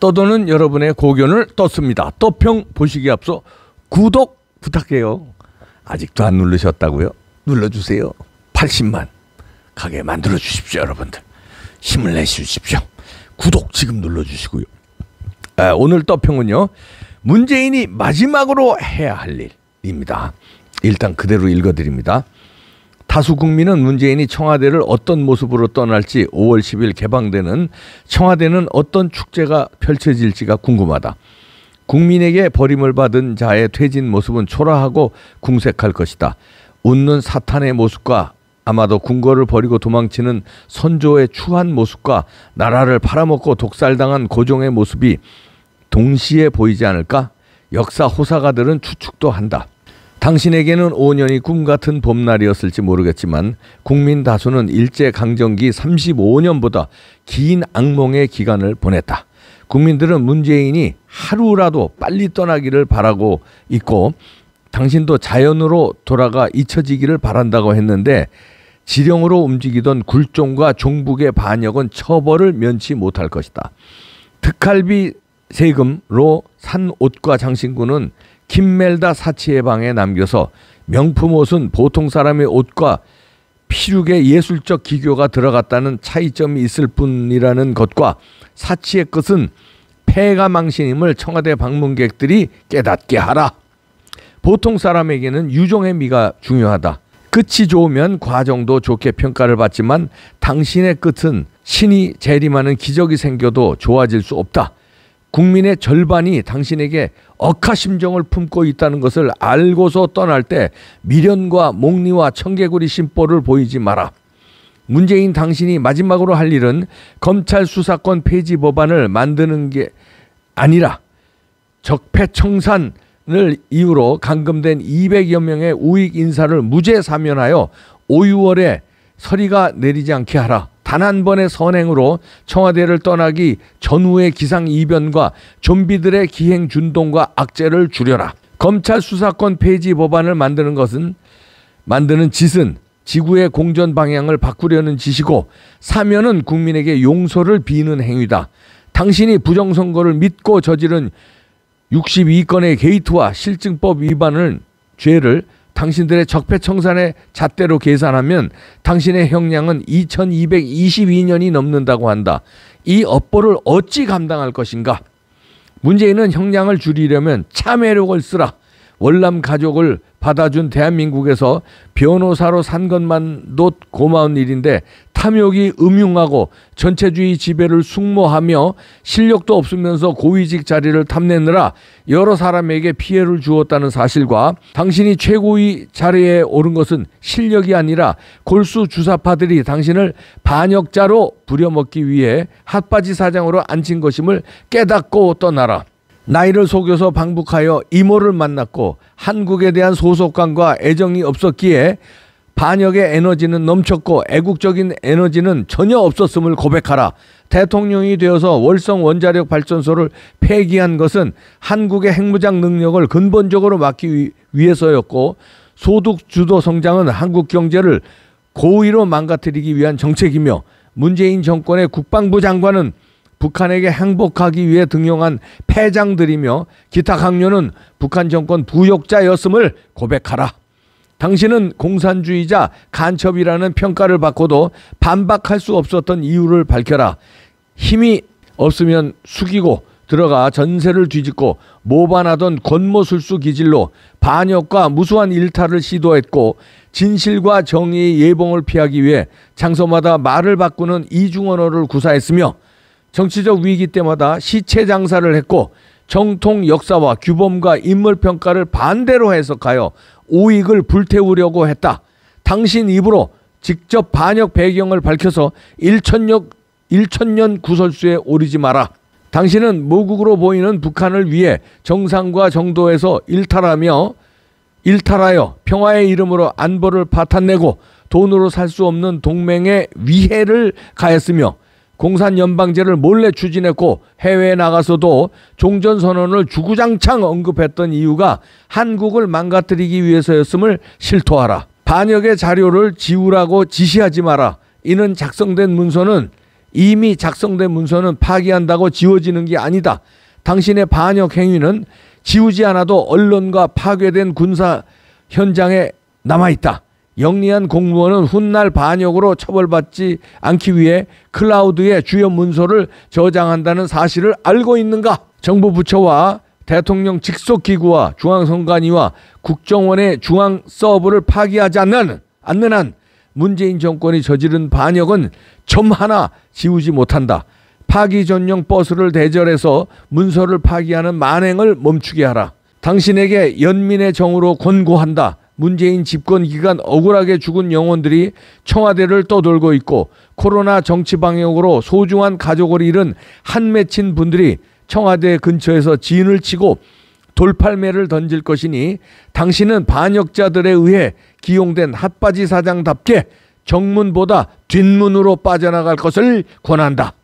떠도는 여러분의 고견을 떴습니다. 떠평 보시기 앞서 구독 부탁해요. 아직도 안 누르셨다고요? 눌러주세요. 80만 가게 만들어 주십시오. 여러분들 힘을 내주십시오. 구독 지금 눌러주시고요. 오늘 떠평은요, 문재인이 마지막으로 해야 할 일입니다. 일단 그대로 읽어드립니다. 다수 국민은 문재인이 청와대를 어떤 모습으로 떠날지 5월 10일 개방되는 청와대는 어떤 축제가 펼쳐질지가 궁금하다. 국민에게 버림을 받은 자의 퇴진 모습은 초라하고 궁색할 것이다. 웃는 사탄의 모습과 아마도 궁궐을 버리고 도망치는 선조의 추한 모습과 나라를 팔아먹고 독살당한 고종의 모습이 동시에 보이지 않을까? 역사 호사가들은 추측도 한다. 당신에게는 5년이 꿈같은 봄날이었을지 모르겠지만 국민 다수는 일제강점기 35년보다 긴 악몽의 기간을 보냈다. 국민들은 문재인이 하루라도 빨리 떠나기를 바라고 있고 당신도 자연으로 돌아가 잊혀지기를 바란다고 했는데 지령으로 움직이던 굴종과 종북의 반역은 처벌을 면치 못할 것이다. 특할비 세금으로 산 옷과 장신구는 김멜다 사치의 방에 남겨서 명품 옷은 보통 사람의 옷과 피륙의 예술적 기교가 들어갔다는 차이점이 있을 뿐이라는 것과 사치의 끝은 폐가 망신임을 청와대 방문객들이 깨닫게 하라. 보통 사람에게는 유종의 미가 중요하다. 끝이 좋으면 과정도 좋게 평가를 받지만 당신의 끝은 신이 재림하는 기적이 생겨도 좋아질 수 없다. 국민의 절반이 당신에게 억하심정을 품고 있다는 것을 알고서 떠날 때 미련과 목리와 청개구리 심보를 보이지 마라. 문재인 당신이 마지막으로 할 일은 검찰 수사권 폐지 법안을 만드는 게 아니라 적폐청산을 이유로 감금된 200여 명의 우익 인사를 무죄 사면하여 5, 6월에 서리가 내리지 않게 하라. 단 한 번의 선행으로 청와대를 떠나기 전후의 기상이변과 좀비들의 기행준동과 악재를 줄여라. 검찰 수사권 폐지 법안을 만드는 짓은 지구의 공전 방향을 바꾸려는 짓이고 사면은 국민에게 용서를 비는 행위다. 당신이 부정선거를 믿고 저지른 62건의 게이트와 실증법 위반을 죄를 당신들의 적폐청산의 잣대로 계산하면 당신의 형량은 2222년이 넘는다고 한다. 이 업보를 어찌 감당할 것인가? 문재인은 형량을 줄이려면 참회력을 쓰라. 월남 가족을 받아준 대한민국에서 변호사로 산 것만도 고마운 일인데 탐욕이 음흉하고 전체주의 지배를 숙모하며 실력도 없으면서 고위직 자리를 탐내느라 여러 사람에게 피해를 주었다는 사실과 당신이 최고위 자리에 오른 것은 실력이 아니라 골수 주사파들이 당신을 반역자로 부려먹기 위해 핫바지 사장으로 앉힌 것임을 깨닫고 떠나라. 나이를 속여서 방북하여 이모를 만났고 한국에 대한 소속감과 애정이 없었기에 반역의 에너지는 넘쳤고 애국적인 에너지는 전혀 없었음을 고백하라. 대통령이 되어서 월성 원자력 발전소를 폐기한 것은 한국의 핵무장 능력을 근본적으로 막기 위해서였고 소득 주도 성장은 한국 경제를 고의로 망가뜨리기 위한 정책이며 문재인 정권의 국방부 장관은 북한에게 항복하기 위해 등용한 패장들이며 기타 강요는 북한 정권 부역자였음을 고백하라. 당신은 공산주의자 간첩이라는 평가를 받고도 반박할 수 없었던 이유를 밝혀라. 힘이 없으면 숙이고 들어가 전세를 뒤집고 모반하던 권모술수 기질로 반역과 무수한 일탈을 시도했고 진실과 정의의 예봉을 피하기 위해 장소마다 말을 바꾸는 이중언어를 구사했으며 정치적 위기 때마다 시체 장사를 했고 정통 역사와 규범과 인물평가를 반대로 해석하여 우익을 불태우려고 했다. 당신 입으로 직접 반역 배경을 밝혀서 1000년 구설수에 오르지 마라. 당신은 모국으로 보이는 북한을 위해 정상과 정도에서 일탈하여 평화의 이름으로 안보를 파탄내고 돈으로 살 수 없는 동맹에 위해를 가했으며 공산연방제를 몰래 추진했고 해외에 나가서도 종전선언을 주구장창 언급했던 이유가 한국을 망가뜨리기 위해서였음을 실토하라. 반역의 자료를 지우라고 지시하지 마라. 이는 작성된 문서는 이미 작성된 문서는 파기한다고 지워지는 게 아니다. 당신의 반역 행위는 지우지 않아도 언론과 파괴된 군사 현장에 남아있다. 영리한 공무원은 훗날 반역으로 처벌받지 않기 위해 클라우드에 주요 문서를 저장한다는 사실을 알고 있는가? 정부 부처와 대통령 직속기구와 중앙선관위와 국정원의 중앙 서버를 파기하지 않는 한 문재인 정권이 저지른 반역은 점 하나 지우지 못한다. 파기 전용 버스를 대절해서 문서를 파기하는 만행을 멈추게 하라. 당신에게 연민의 정으로 권고한다. 문재인 집권 기간 억울하게 죽은 영혼들이 청와대를 떠돌고 있고 코로나 정치 방역으로 소중한 가족을 잃은 한 맺힌 분들이 청와대 근처에서 진을 치고 돌팔매를 던질 것이니 당신은 반역자들에 의해 기용된 핫바지 사장답게 정문보다 뒷문으로 빠져나갈 것을 권한다.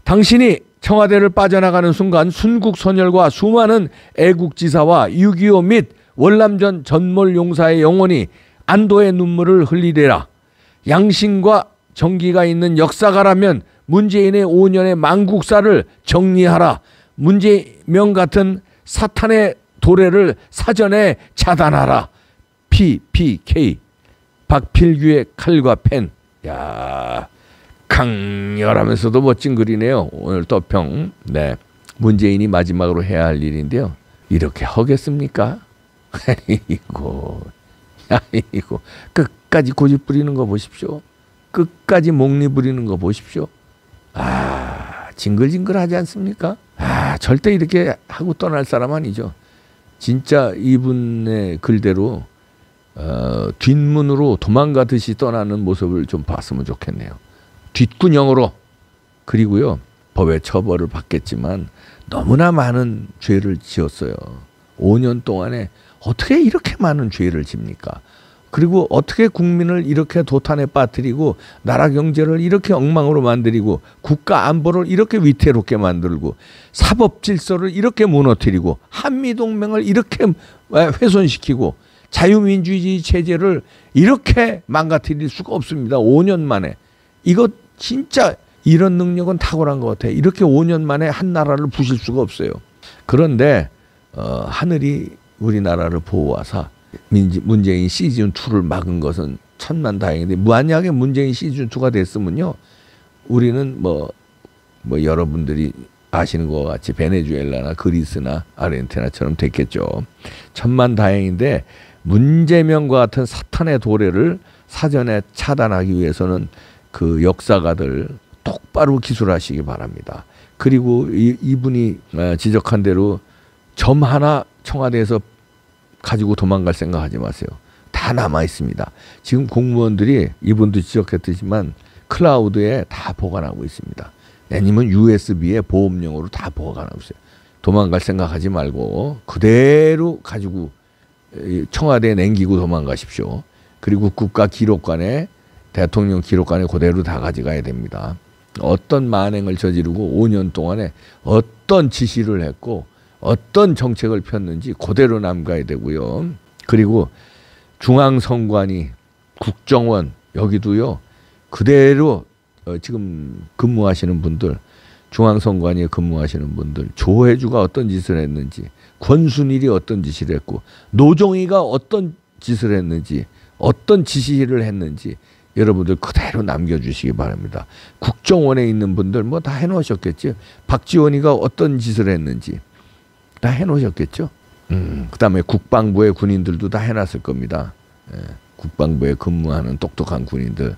당신이 청와대를 빠져나가는 순간 순국선열과 수많은 애국지사와 6.25 및 월남전 전몰용사의 영혼이 안도의 눈물을 흘리리라. 양심과 정기가 있는 역사가라면 문재인의 5년의 망국사를 정리하라. 문재명 같은 사탄의 도래를 사전에 차단하라. PPK 박필규의 칼과 펜. 야, 강렬하면서도 멋진 글이네요. 오늘 떠평. 네, 문재인이 마지막으로 해야 할 일인데요. 이렇게 하겠습니까? 아이고, 끝까지 고집 부리는 거 보십시오. 끝까지 목리 부리는 거 보십시오. 아, 징글징글하지 않습니까? 아, 절대 이렇게 하고 떠날 사람 아니죠. 진짜 이분의 글대로 뒷문으로 도망가듯이 떠나는 모습을 좀 봤으면 좋겠네요. 뒷구녕으로. 그리고요, 법의 처벌을 받겠지만 너무나 많은 죄를 지었어요. 5년 동안에 어떻게 이렇게 많은 죄를 집니까? 그리고 어떻게 국민을 이렇게 도탄에 빠뜨리고 나라 경제를 이렇게 엉망으로 만들고 국가 안보를 이렇게 위태롭게 만들고 사법 질서를 이렇게 무너뜨리고 한미동맹을 이렇게 훼손시키고 자유민주주의 체제를 이렇게 망가뜨릴 수가 없습니다. 5년 만에. 이거 진짜 이런 능력은 탁월한 것 같아요. 이렇게 5년 만에 한 나라를 부실 수가 없어요. 그런데 하늘이 우리나라를 보호하사 문재인 시즌2를 막은 것은 천만다행인데, 만약에 문재인 시즌2가 됐으면요, 우리는 뭐 여러분들이 아시는 것 같이 베네수엘라나 그리스나 아르헨티나처럼 됐겠죠. 천만다행인데 문재명과 같은 사탄의 도래를 사전에 차단하기 위해서는 그 역사가들 똑바로 기술하시기 바랍니다. 그리고 이분이 지적한 대로 점 하나 청와대에서 가지고 도망갈 생각하지 마세요. 다 남아 있습니다. 지금 공무원들이 이분도 지적했지만 클라우드에 다 보관하고 있습니다. 아니면 USB에 보험용으로 다 보관하고 있어요. 도망갈 생각하지 말고 그대로 가지고 청와대에 남기고 도망가십시오. 그리고 국가기록관에, 대통령 기록관에 그대로 다 가져가야 됩니다. 어떤 만행을 저지르고 5년 동안에 어떤 지시를 했고 어떤 정책을 폈는지 그대로 남가야 되고요. 그리고 중앙선관위, 국정원 여기도요, 그대로 지금 근무하시는 분들, 중앙선관위에 근무하시는 분들, 조혜주가 어떤 짓을 했는지, 권순일이 어떤 짓을 했고, 노종이가 어떤 짓을 했는지, 어떤 지시를 했는지 여러분들 그대로 남겨주시기 바랍니다. 국정원에 있는 분들 뭐 다 해놓으셨겠죠. 박지원이가 어떤 짓을 했는지 다 해놓으셨겠죠. 그다음에 국방부의 군인들도 다 해놨을 겁니다. 국방부에 근무하는 똑똑한 군인들,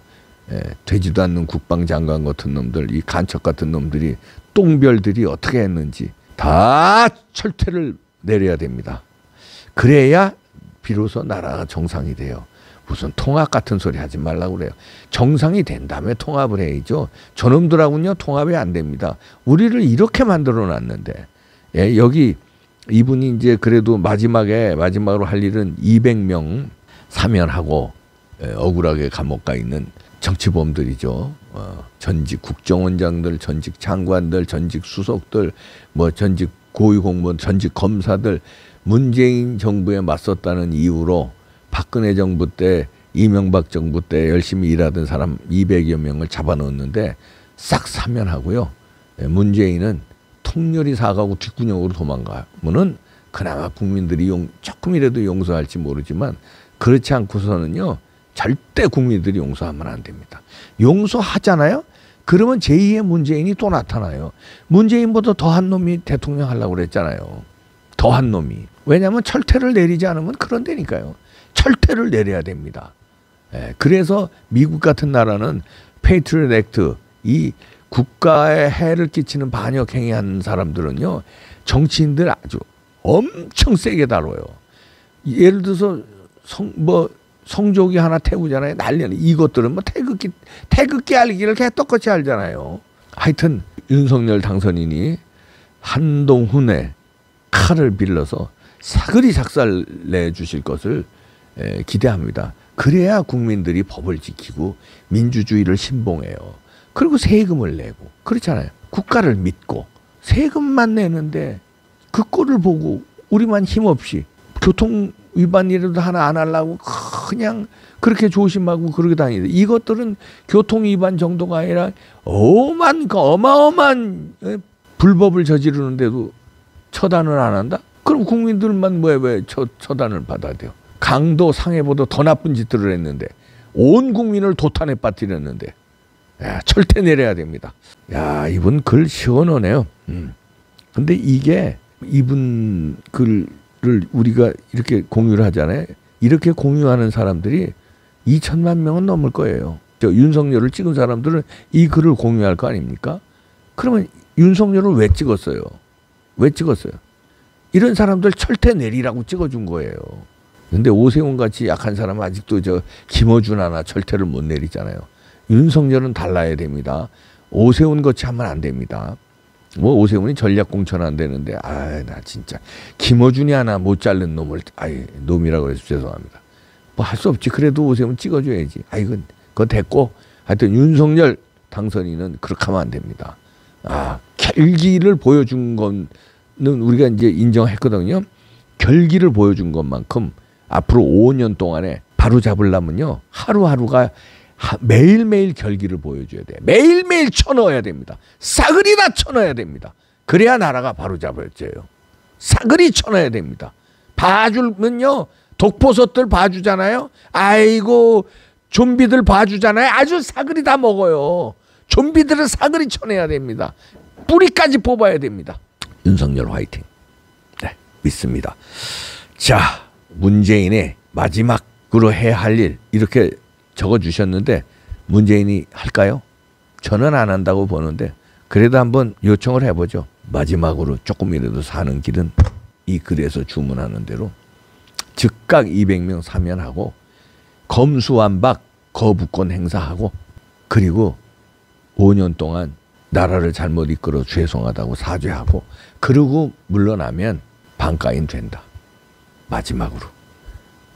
되지도 않는 국방장관 같은 놈들, 이 간첩 같은 놈들이, 똥별들이 어떻게 했는지 다 철퇴를 내려야 됩니다. 그래야 비로소 나라가 정상이 돼요. 무슨 통합 같은 소리 하지 말라고 그래요. 정상이 된 다음에 통합을 해야죠. 저놈들하고는요 통합이 안 됩니다. 우리를 이렇게 만들어 놨는데, 여기 이분이 이제 그래도 마지막으로 할 일은 200명 사면하고 억울하게 감옥 가 있는 정치범들이죠. 전직 국정원장들, 전직 장관들, 전직 수석들, 뭐 전직 고위공무원, 전직 검사들, 문재인 정부에 맞섰다는 이유로 박근혜 정부 때, 이명박 정부 때 열심히 일하던 사람 200여 명을 잡아넣었는데 싹 사면하고요. 문재인은 통렬히 사과하고 뒷구녕으로 도망가면은 그나마 국민들이 조금이라도 용서할지 모르지만 그렇지 않고서는요 절대 국민들이 용서하면 안 됩니다. 용서하잖아요. 그러면 제2의 문재인이 또 나타나요. 문재인보다 더한 놈이 대통령 하려고 그랬잖아요. 더한 놈이. 왜냐하면 철퇴를 내리지 않으면 그런다니까요. 철퇴를 내려야 됩니다. 그래서 미국 같은 나라는 페이트리엇 액트, 이 국가에 해를 끼치는 반역 행위한 사람들은요 정치인들 아주 엄청 세게 다뤄요. 예를 들어서 성조기 하나 태우잖아요. 난리는 이것들은 뭐 태극기 알기를 개떡같이 알잖아요. 하여튼 윤석열 당선인이 한동훈의 칼을 빌려서 사그리 작살 내주실 것을 기대합니다. 그래야 국민들이 법을 지키고 민주주의를 신봉해요. 그리고 세금을 내고 그렇잖아요. 국가를 믿고 세금만 내는데 그 꼴을 보고 우리만 힘없이 교통 위반이라도 하나 안 하려고 그냥 그렇게 조심하고 그러게 다니는데 이것들은 교통 위반 정도가 아니라 어마어마한 불법을 저지르는데도 처단을 안 한다? 그럼 국민들만 왜 처단을 받아야 돼요? 강도 상해보다 더 나쁜 짓들을 했는데 온 국민을 도탄에 빠뜨렸는데 철퇴 내려야 됩니다. 야, 이분 글 시원하네요. 근데 이게 이분 글을 우리가 이렇게 공유를 하잖아요. 이렇게 공유하는 사람들이 2천만 명은 넘을 거예요. 윤석열을 찍은 사람들은 이 글을 공유할 거 아닙니까? 그러면 윤석열을 왜 찍었어요? 왜 찍었어요? 이런 사람들 철퇴 내리라고 찍어준 거예요. 근데 오세훈 같이 약한 사람은 아직도 김어준 하나 철퇴를 못 내리잖아요. 윤석열은 달라야 됩니다. 오세훈 같이 하면 안 됩니다. 뭐 오세훈이 전략공천 안 되는데 나 진짜 김어준이 하나 못 자른 놈을 놈이라고 해서 죄송합니다. 뭐 할 수 없지. 그래도 오세훈 찍어줘야지. 그거 됐고 하여튼 윤석열 당선인은 그렇게 하면 안 됩니다. 결기를 보여준 거는 우리가 이제 인정했거든요. 결기를 보여준 것만큼 앞으로 5년 동안에 바로 잡으려면요 하루하루가 매일매일 결기를 보여줘야 돼. 매일매일 쳐넣어야 됩니다. 싸그리 다 쳐넣어야 됩니다. 그래야 나라가 바로 잡혀져요. 싸그리 쳐넣어야 됩니다. 봐주면요 독보섯들 봐주잖아요. 아이고 좀비들 봐주잖아요. 아주 싸그리 다 먹어요. 좀비들은 싸그리 쳐내야 됩니다. 뿌리까지 뽑아야 됩니다. 윤석열 화이팅. 네, 믿습니다. 자, 문재인의 마지막으로 해야 할 일 이렇게 적어주셨는데 문재인이 할까요? 저는 안 한다고 보는데 그래도 한번 요청을 해보죠. 마지막으로 조금이라도 사는 길은 이 글에서 주문하는 대로 즉각 200명 사면하고 검수완박 거부권 행사하고 그리고 5년 동안 나라를 잘못 이끌어 죄송하다고 사죄하고 그러고 물러나면 반가인 된다. 마지막으로.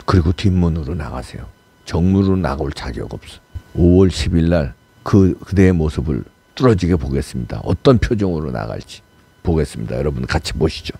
그리고 뒷문으로 나가세요. 정문으로 나올 자격 없어. 5월 10일 날 그대의 모습을 뚫어지게 보겠습니다. 어떤 표정으로 나갈지 보겠습니다. 여러분 같이 보시죠.